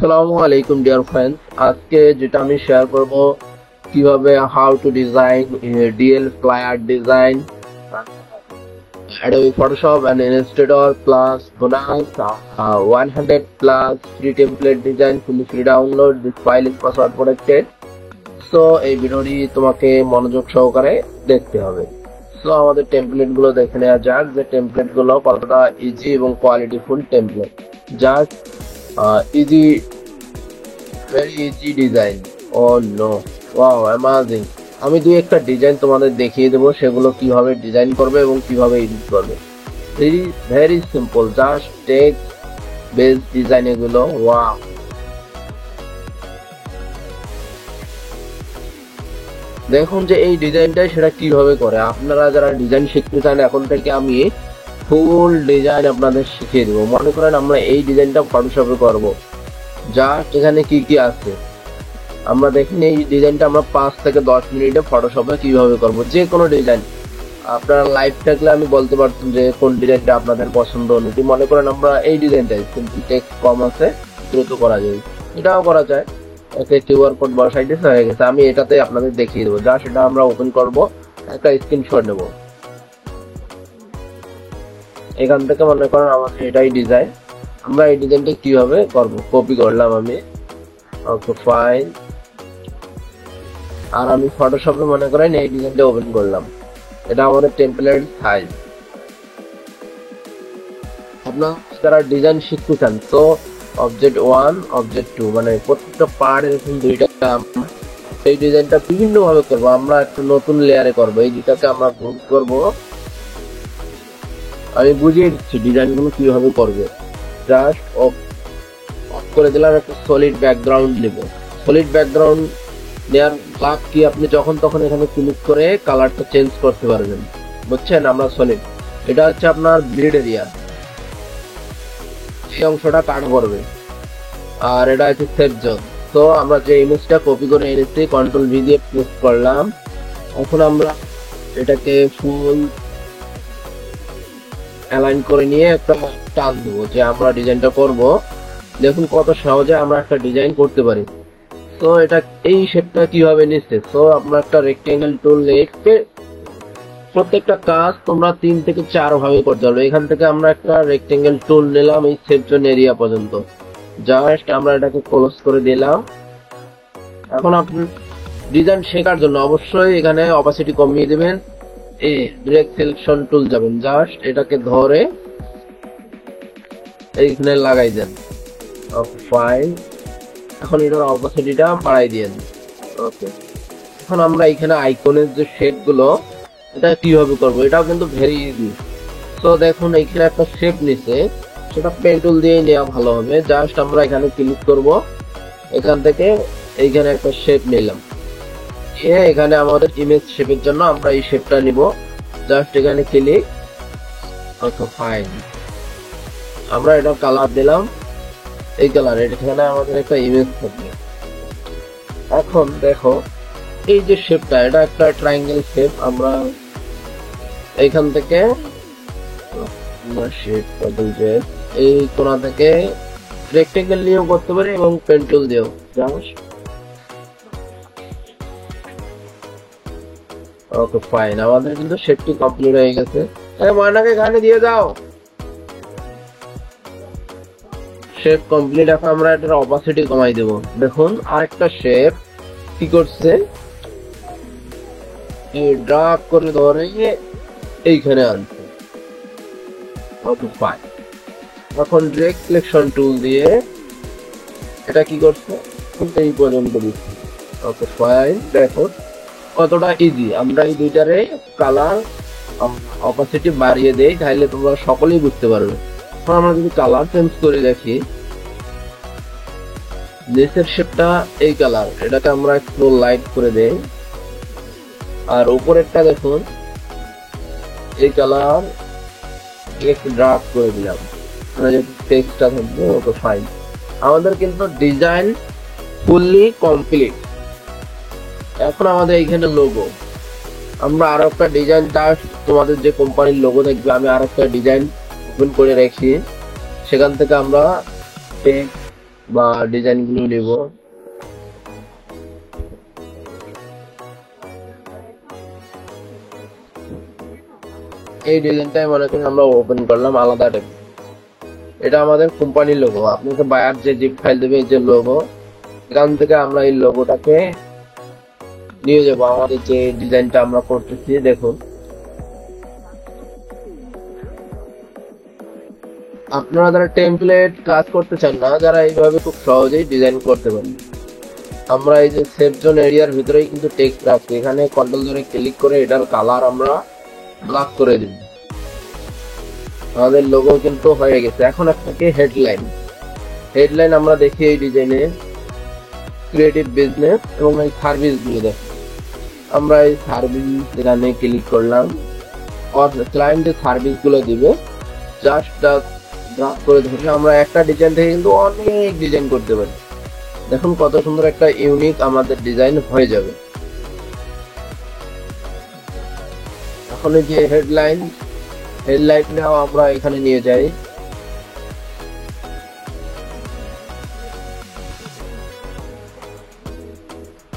আসসালামু আলাইকুম dear friends, আজকে যেটা আমি শেয়ার করব কিভাবে how to design DL flyer design Adobe Photoshop and Illustrator plus bonus 100 plus free template design fully free download. This file is password protected. So এই ভিডিওটি তোমাকে মনোযোগ সহকারে দেখতে হবে। সো আমাদের টেমপ্লেট গুলো দেখে নেওয়া যাক যে টেমপ্লেট গুলো কতটা ইজি এবং qualityful template. Just easy, very easy design. Oh no, wow amazing. আমি দুই একটা ডিজাইন তোমাদের দেখিয়ে দেবো, সেগুলো কিভাবে ডিজাইন করবে এবং কিভাবে এডিট করবে। Very simple, just text base design এগুলো। ওয়াও, দেখুন যে এই ডিজাইনটা সেটা কিভাবে করে। আপনারা যারা ডিজাইন শিখতে চান, এখন থেকে আমি ফুল ডিজাইন আপনাদের শিখিয়ে দেবো। মনে করেন আমরা এই ডিজাইনটা ফটোশপে করব, জাস্ট এখানে কি কি আছে আমরা দেখেন। এই ডিজাইনটা আমরা 5 থেকে 10 মিনিটে ফটোশপে কিভাবে করব, যে কোনো ডিজাইন। আপনারা লাইভ থাকলে আমি বলতে পারতাম যে কোন ডিজাইনটা আপনাদের পছন্দ অনুযায়ী। মনে করেন আমরা এই ডিজাইনটাই, কিন্তু টেক্সট কম আছে, দ্রুত করা যায়, এটাও করা যায়। একটা কিউআর কোড বসাই দিতে হয়ে গেছে। আমি এটাতে আপনাদের দেখিয়ে দেবো। যা সেটা আমরা ওপেন করব, একটা স্ক্রিনশট নেব। এখান থেকে মনে করেন আমাদের এটাই ডিজাইন। আমরা এই ডিজাইনটা কিভাবে করব, কপি করলাম আমি। Okay fine. আর আমি ফটোশপে মনে করেন এই ডিজাইনটা ওপেন করলাম। এটা আমাদের টেমপ্লেট সাইজ। আপনারা যারা ডিজাইন শিখতে চান, তো অবজেক্ট 1 অবজেক্ট 2 মানে প্রত্যেকটা পার্ট এরকম দুইটা। এই ডিজাইনটা বিভিন্ন ভাবে করবো। আমরা একটা নতুন লেয়ারে করবো। এই দুটাকে আমরা গ্রুপ করব। আমি বুঝিয়ে দিচ্ছি ডিজাইন গুলো কিভাবে করবে। জাস্ট অফ করে দিলাম। একটা সলিড ব্যাকগ্রাউন্ড নেব। সলিড ব্যাকগ্রাউন্ড নেওয়ার লাভ কি, আপনি যখন তখন এখানে ক্লিক করে কালারটা চেঞ্জ করতে পারবেন। বুঝছেন? আমরা সলিড, এটা হচ্ছে আপনার গ্রিড এরিয়া, এই অংশটা কাট করবে। আর এটা হচ্ছে সেভ জোন। তো আমরা যে ইমেজটা কপি করে এনেছি, কন্ট্রোল ভি দিয়ে পেস্ট করলাম। এখন আমরা এটাকে ফুল অ্যালাইন করে নিয়ে একটা টান দেবো যে আমরা ডিজাইনটা করব। দেখুন কত সহজে আমরা একটা ডিজাইন করতে পারি। তো এটা এই শেপটা কিভাবে নিচ্ছে। তো আমরা একটা রেক্টেঙ্গেল টুল নিয়ে প্রত্যেকটা কাজ তোমরা 3 থেকে 4 ভাবে করতে পারবে। এখান থেকে আমরা একটা রেক্টেঙ্গেল টুল নিলাম এই সেভ জোন এরিয়া পর্যন্ত। জাস্ট আমরা এটাকে ক্লোজ করে দিলাম। এখন আপনি ডিজাইন শেখার জন্য অবশ্যই এখানে অপাসিটি কমিয়ে দেবেন। এই ডিরেক্ট সিলেকশন টুল যাবেন, জাস্ট এটাকে ধরে এইখানে লাগাই দেন। Okay fine. এখন এটার অপাসিটিটা বাড়াই দিয়েন। ওকে, এখন আমরা এখানে আইকনের যে শেপ গুলো, এটা কিভাবে করব, এটাও কিন্তু ভেরি ইজি। তো দেখুন এখানে একটা শেপ নিছে, সেটা পেন টুল দিয়ে নেওয়া ভালো হবে। জাস্ট আমরা এখানে ক্লিক করব। এখান থেকে এইখানে একটা শেপ নিলাম। এখানে আমাদের ইমেজ শেপের জন্য আমরা এই শেপটা নিব। জাস্ট এখানে ক্লিক। Okay fine. আমরা এটা কালার দিলাম, এই কালার। এখানে আমাদের একটা ইমেজ থাকবে। এখন দেখো এই যে শেপটা, এটা একটা ট্রায়াঙ্গেল শেপ। আমরা এইখান থেকে এই কোণা থেকে রেক্টেঙ্গেল নিয়েও করতে পারি এবং পেন টুল দিয়েও। Okay fine. আমাদের কিন্তু শেপটি কমপ্লিট হয়ে গেছে। ময়নাকে এখানে দিয়ে দাও। Shape complete. এখন আমরা এটার অপাসিটি কমাই দেব। দেখুন আরেকটা শেপ কি করছে, ড্রাগ করে ধরে এইখানে আনছে। Okay fine. এখন ডিরেক্ট সিলেকশন টুল দিয়ে এটা কি করছে, এই পর্যন্ত দিচ্ছে। Okay fine. দেখো কতটা ইজি। আমরা এই দুইটারে কালার অপাসিটি বাড়িয়ে দেই, তাহলে তোমরা সকলেই বুঝতে পারবে। এখন আমরা যদি কালার চেঞ্জ করে দেখি, নিচের শেপটা এই কালার, এটাকে আমরা একটু লাইট করে দেই। আর উপরেরটা দেখুন এই কালার, একটু ডার্ক করে দিলাম, টেক্সটটা থাকবে। Okay fine. আমাদের কিন্তু ডিজাইন ফুললি কমপ্লিট। এখন আমাদের এখানে লোগো, আমরা আরো একটা ডিজাইন, তোমাদের যে কোম্পানির লোগো দেখবে, আমি আরো একটা ডিজাইন ওপেন করে রেখেছি। সেখান থেকে আমরা বা ডিজাইন গুলো নিব। এই ডিজাইনটাই মনে করি আমরা ওপেন করলাম আলাদা টাইপ। এটা আমাদের কোম্পানির লোগো। আপনাকে বায়ার যে জিপ ফাইল দেবে, এই যে লোগো, এখান থেকে আমরা এই লোগোটাকে নিয়ে যাবো আমাদের যে ডিজাইনটা আমরা করতেছি। দেখুন, আপনারা যারা টেমপ্লেট কাজ করতে চান না, যারা এইভাবে খুব সহজেই ডিজাইন করতে পারেন, আমরা এই যে সেভ জোন এরিয়ার ভিতরেই কিন্তু টেক্সট রাখছি। এখানে কন্ট্রোল ধরে ক্লিক করে এটার কালার আমরা ব্ল্যাক করে দিব। আমাদের লোগো কিন্তু হয়ে গেছে। এখন আপনাকে হেডলাইন আমরা দেখি এই ডিজাইনে ক্রিয়েটিভ বিজনেস এবং এই সার্ভিস গুলো দেখি। আমরা এই সার্ভিস এখানে ক্লিক করলাম, ক্লায়েন্টের সার্ভিস গুলো দিবে। জাস্ট ড্রাগ করে ধরে আমরা একটা ডিজাইন থেকে কিন্তু অনেক ডিজাইন করতে পারি। দেখুন কত সুন্দর একটা ইউনিক আমাদের ডিজাইন হয়ে যাবে। এখন এই যে হেডলাইনটাও আমরা এখানে নিয়ে যাই।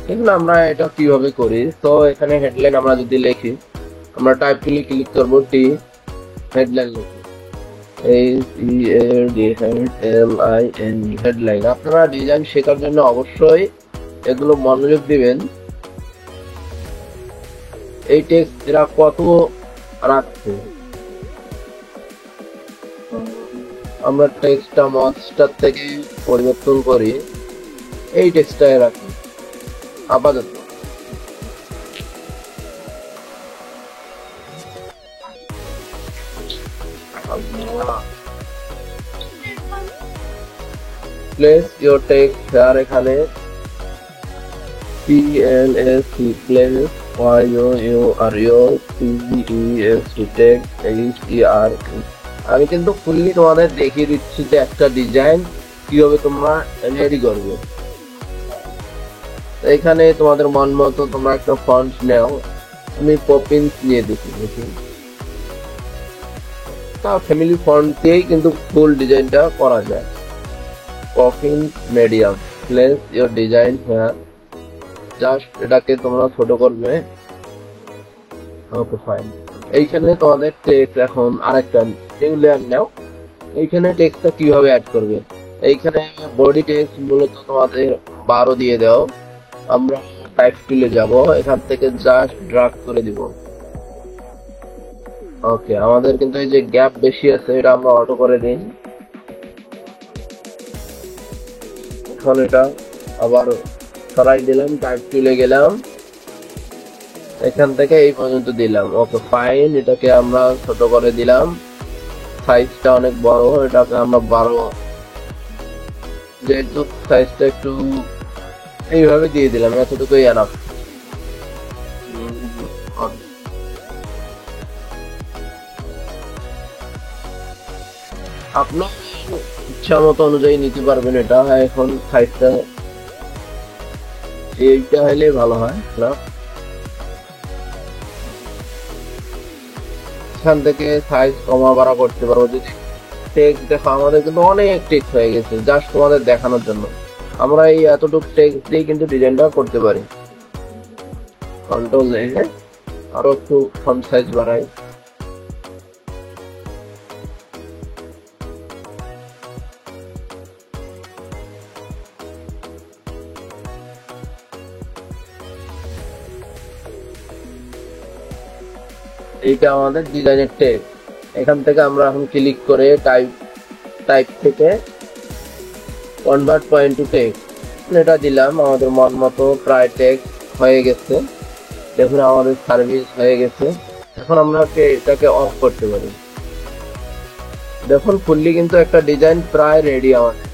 দেখুন আমরা এটা কিভাবে করি। তো এখানে হেডলাইন আমরা যদি লিখি, আমরা টাইপ ক্লিক করবো, টি হেডলাইন লিখি, হেডলাইন। আপনারা ডিজাইন শেখার জন্য অবশ্যই এগুলো মনোযোগ দিবেন। এই টেক্সট এরা কত রাখছে, আমরা টেক্সটটা মনস্টার থেকে পরিবর্তন করি, এই টেক্সটটাই রাখি আপাতত। প্লেস ইওর টেক্সট হেয়ার, এখানে PLS প্লেস আমি কিন্তু ফুললি তোমাদের দেখিয়ে দিচ্ছি যে একটা ডিজাইন কিভাবে তোমরা রেডি করবে। এখানে তোমাদের মন মতো তোমরা একটা ফন্ট নাও। আমি পপিন্স নিয়ে দিচ্ছি। তা ফ্যামিলি ফন্ট দিয়েই কিন্তু ফুল ডিজাইনটা করা যায়। Poppins medium, place your design here. Just এটাকে তোমরা ছোট করবে। Okay fine. এইখানে তোমাদের টেক্সট এখন আরেকটা নিউ লেয়ার নাও। এইখানে টেক্সটটা কিভাবে অ্যাড করবে, এইখানে বডি টেক্সট মূলত তোমাদের 12 দিয়ে দাও। আমরা টাইপ টুলে যাব, এখান থেকে জাস্ট ড্রাগ করে দিব। ওকে, আমাদের কিন্তু এই যে গ্যাপ বেশি আছে, এটা আমরা অটো করে দিই। এখন এটা আবার সরাই দিলাম, টাইপ টুলে গেলাম, এখান থেকে এই পর্যন্ত দিলাম। ওকে ফাইন, এটাকে আমরা ছোট করে দিলাম। সাইজটা অনেক বড়, এটাকে আমরা 12, যেহেতু সাইজটা একটু এইভাবে দিয়ে দিলাম, এতটুকুই এনাফ। আপনার ইচ্ছা মতো অনুযায়ী নিতে পারবেন এটা। এখন সাইজটা এইটা হলে ভালো হয় না, এখান থেকে সাইজ কমা বাড়া করতে পারবো। যদি টেক্সট দেখো, আমাদের কিন্তু অনেক টেক্সট হয়ে গেছে, জাস্ট তোমাদের দেখানোর জন্য। আমরা এই এতটুকু টেক্সট দিয়ে কিন্তু ডিজাইনটা করতে পারি। কন্ট্রোল এ আরো একটু ফন্ট সাইজ বাড়াই। এইটা আমাদের ডিজাইনের টেক্সট। এখান থেকে আমরা এখন ক্লিক করে টাইপ থেকে কনভার্ট পয়েন্ট টু টেক্সট এটা দিলাম। আমাদের মন মতো প্রায় টেক্সট হয়ে গেছে। দেখুন আমাদের সার্ভিস হয়ে গেছে। এখন আমরা এটাকে অফ করতে পারি। দেখুন ফুললি কিন্তু একটা ডিজাইন প্রায় রেডি আমাদের।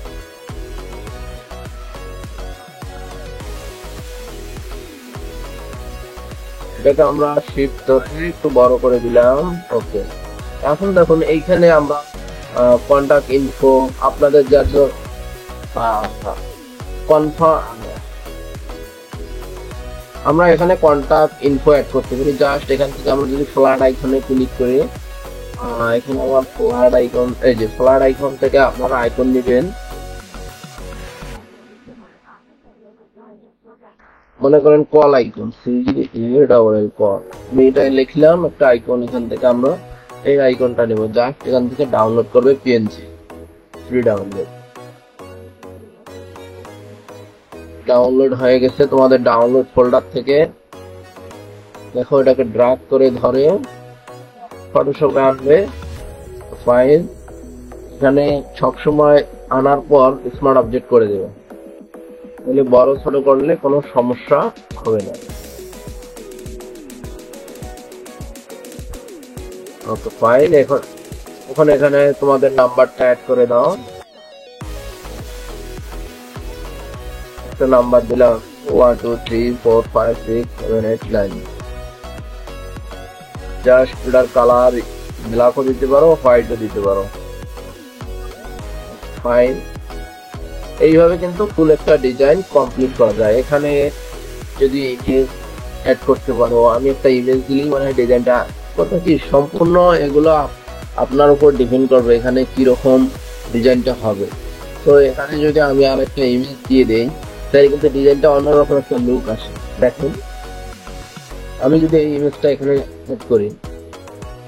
এটাকে আমরা শিফট ধরে একটু বড় করে দিলাম। ওকে, এখন দেখুন এইখানে আমরা কন্টাক্ট ইনফো, আপনাদের যার আমরা এখানে কন্টাক্ট ইনফো অ্যাড করতে পারি। জাস্ট এখান থেকে আমরা যদি ফ্ল্যাট আইকনে ক্লিক করি, এখানে আমার ফ্ল্যাট আইকন, এই যে ফ্ল্যাট আইকন থেকে আপনারা আইকন নেবেন। মনে করেন কল আইকন, কল, আমি এটা লিখলাম একটা আইকন, এখান থেকে আমরা এই আইকনটা নেব, জাস্ট এখান থেকে ডাউনলোড করবে পিএনজি, ফ্রি ডাউনলোড হয়ে গেছে তোমাদের ডাউনলোড ফোল্ডার থেকে। দেখো এটাকে ড্রাগ করে ধরে ফটোশপে আনবে ফাইল, এখানে সবসময় আনার পর স্মার্ট অবজেক্ট করে দেবে, তাহলে বড় ছোট করলে কোনো সমস্যা হবে না। ওকে ফাইল, এখন এখানে তোমাদের নাম্বারটা অ্যাড করে দাও, একটা নাম্বার দিলাম 1 2 3 4 5 6 7 8 9। জাস্ট এটার কালার ব্ল্যাকও দিতে পারো, হোয়াইটও দিতে পারো। ফাইন, এইভাবে কিন্তু ফুল একটা ডিজাইন কমপ্লিট করা যায়। এখানে যদি ইমেজ অ্যাড করতে পারো, আমি একটা ইমেজ দিলেই মানে ডিজাইনটা কথা কি সম্পূর্ণ এগুলো আপনার উপর ডিপেন্ড করবে এখানে কি রকম ডিজাইনটা হবে। তো এখানে যদি আমি আর একটা ইমেজ দিয়ে দেই তাহলে কিন্তু ডিজাইনটা অন্যরকম একটা লুক আসে। দেখুন আমি যদি এই ইমেজটা এখানে সেট করি,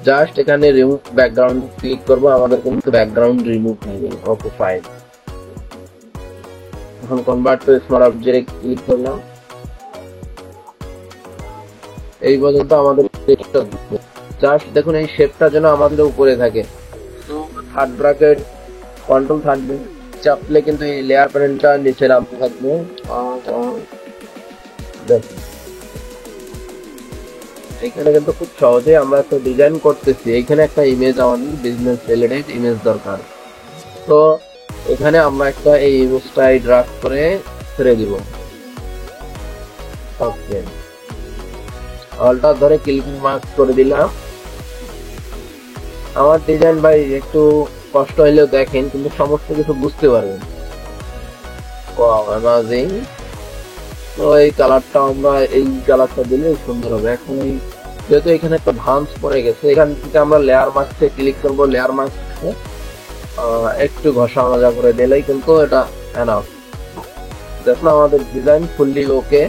জাস্ট এখানে রিমুভ ব্যাকগ্রাউন্ড ক্লিক করবো, আমাদের কিন্তু ব্যাকগ্রাউন্ড রিমুভ হয়ে গেল। ওকে ফাইন, এখন convert to smart object click করলাম, এই পর্যন্ত আমাদের জাস্ট দেখুন এই শেপটা যেন আমাদের উপরে থাকে। থার্ড ব্র্যাকেট কন্ট্রোল থাকবে, চাপলে কিন্তু এই লেয়ার প্যানেলটা নিচে নামতে থাকবে। এখানে কিন্তু খুব সহজে আমরা একটা ডিজাইন করতেছি, এখানে একটা ইমেজ আমাদের বিজনেস রিলেটেড ইমেজ দরকার, তো এখানে আমরা একটা এই ইমেজটাই ড্রাগ করে ছেড়ে দিব। ওকে, অলটা ধরে ক্লিক মার্ক করে দিলাম। আমার ডিজাইন ভাই একটু কষ্ট হইলেও দেখেন কিন্তু সমস্ত কিছু বুঝতে পারবেন। অ্যামাজিং, তো এই কালারটা আমরা এই কালারটা দিলে সুন্দর হবে। এখন যেহেতু এখানে একটা ভাঁজ পড়ে গেছে, এখান থেকে আমরা লেয়ার মাস্কে ক্লিক করবো, লেয়ার মাস্ক একটু ঘষা মাজা করে দিলেই কিন্তু এটা এনাফ। দেখুন আমাদের ডিজাইন ফুললি ওকে।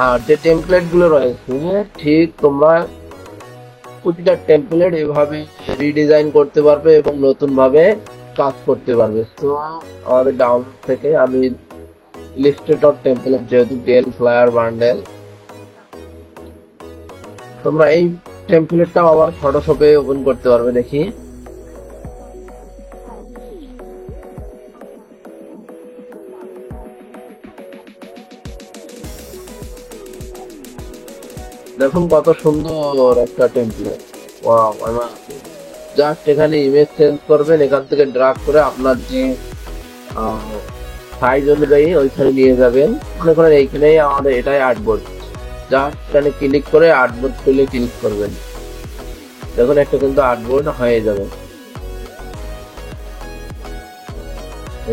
আর যে টেমপ্লেট গুলো রয়েছে ঠিক তোমরা প্রতিটা টেমপ্লেট এভাবে রিডিজাইন করতে পারবে এবং নতুন ভাবে কাজ করতে পারবে। তো আমাদের ডাউনলোড থেকে আমি ইলাস্ট্রেটর টেমপ্লেট, যেহেতু ডেল ফ্লায়ার বান্ডেল, তোমরা এই টেমপ্লেটটাও আবার ফটোশপে ওপেন করতে পারবে। দেখি দেখুন কত সুন্দর একটা টেমপ্লেট। ওয়াও, জাস্ট এখানে ইমেজ চেঞ্জ করবেন, এখান থেকে ড্রাগ করে আপনার যে সাইজ অনুযায়ী ওইখানে নিয়ে যাবেন। মনে করেন এইখানেই আমাদের এটাই আর্টবোর্ড, জাস্ট এখানে ক্লিক করে আর্টবোর্ড তুলে ক্লিক করবেন, দেখুন একটা কিন্তু আর্টবোর্ড হয়ে যাবে।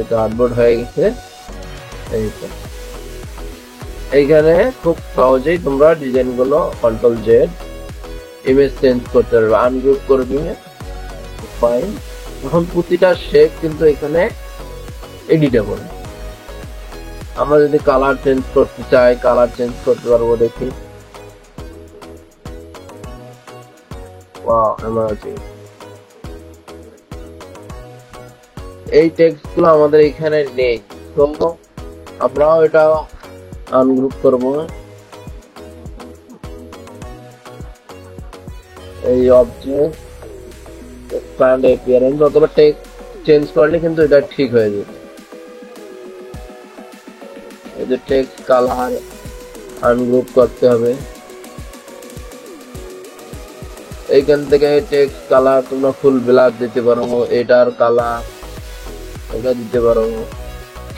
এটা আর্টবোর্ড হয়ে গেছে। এইখানে খুব সহজেই তোমরা ডিজাইন গুলো কন্ট্রোল জেড ইমেজ চেঞ্জ করতে পারবে, আনগ্রুপ করে দিয়ে ফাইন। এখন প্রতিটা শেপ কিন্তু এখানে এডিটেবল। আমরা যদি কালার চেঞ্জ করতে চাই, কালার চেঞ্জ করতে পারবো। দেখি এই টেক্সট গুলো আমাদের এখানে নেই, তো আমরাও এটা আনগ্রুপ করব। এই অবজেক্ট এক্সপ্যান্ড অ্যাপিয়ারেন্স অথবা টেক্সট চেঞ্জ করলে কিন্তু এটা ঠিক হয়ে যাবে। এই যে টেক্সট কালার আনগ্রুপ করতে হবে, এইখান থেকে টেক্সট কালার তোমরা ফুল ব্ল্যাক দিতে পারো, এটার কালার এটা দিতে পারো,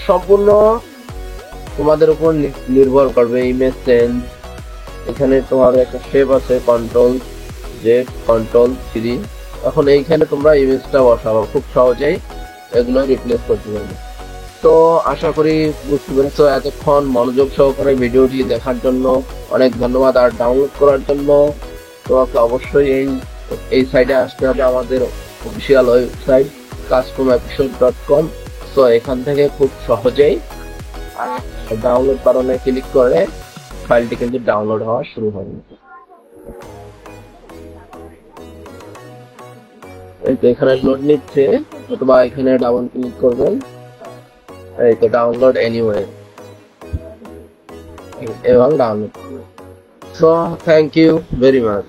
সম্পূর্ণ তোমাদের উপর নির্ভর করবে। ইমেজ চেঞ্জ, এখানে তোমার একটা শেপ আছে কন্ট্রোল জেড কন্ট্রোল 3, এখন এইখানে তোমরা ইমেজটা বসাবো, খুব সহজেই এগুলো রিপ্লেস করতে পারবে। তো আশা করি বুঝতে পেরেছো। এতক্ষণ মনোযোগ সহকারে ভিডিওটি দেখার জন্য অনেক ধন্যবাদ। আর ডাউনলোড করার জন্য তোমাকে অবশ্যই এই সাইটে আসতে হবে, আমাদের অফিসিয়াল ওয়েবসাইট customapishot.com। তো এখান থেকে খুব সহজেই ডাউনলোড বাটনে ক্লিক করে ফাইলটি কিন্তু ডাউনলোড হওয়া শুরু হবে। এই তো এখানে লোড নিচ্ছে, অথবা এখানে ডাবল ক্লিক করবেন, এই তো ডাউনলোড এনিওয়ে, এভাবে ডাউনলোড করবেন। So thank you very much.